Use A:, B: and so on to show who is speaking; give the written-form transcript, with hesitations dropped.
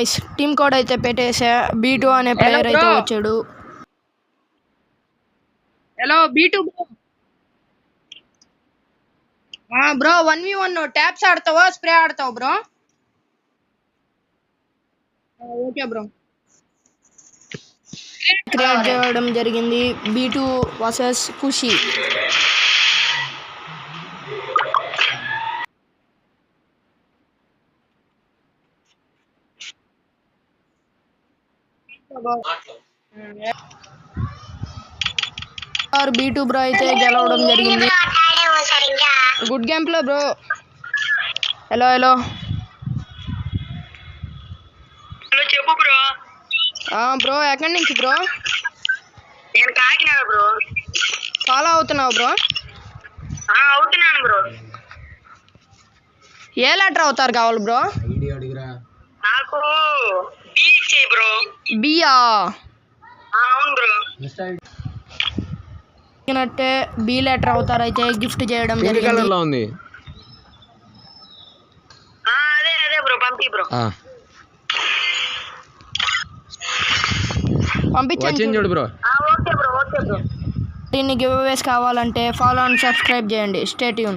A: Guys team code అయితే పెట్టేసా. B2 అనే ప్లేయర్ అయితే వచ్చాడు.
B: Hello B2 bro 1v1 taps ఆడతావా స్ప్రే ఆడతావా బ్రో? Okay bro.
A: క్రియేట్ చేయడం జరిగింది. B2 వర్సెస్ ఖుషి. B2 బ్రో అయితే గెలవడం జరిగింది.
B: Good game play bro.
A: Hello hello
C: చెప్పు బ్రో.
A: బ్రో ఎక్కడి నుంచి బ్రో?
C: నేను కాకినాడ బ్రో.
A: ఫాలో అవుతున్నావు బ్రో?
C: అవుతున్నాను బ్రో.
A: ఏ లెటర్ అవుతారు కావాలి బ్రో?
C: నాకు బి ఇచ్చేయి బ్రో.
A: బియా?
C: అవును బ్రో.
A: బి లెటర్ అవుతారు అయితే గిఫ్ట్ చేయడం జరిగింది.
C: అదే అదే బ్రో పంపి బ్రో.
A: పంపించండి
D: చూడు bro.
C: Okay bro okay bro.
A: దీన్ని గివ్ అవేస్ కావాలంటే ఫాలో అండ్ సబ్స్క్రైబ్ చేయండి. Stay tune.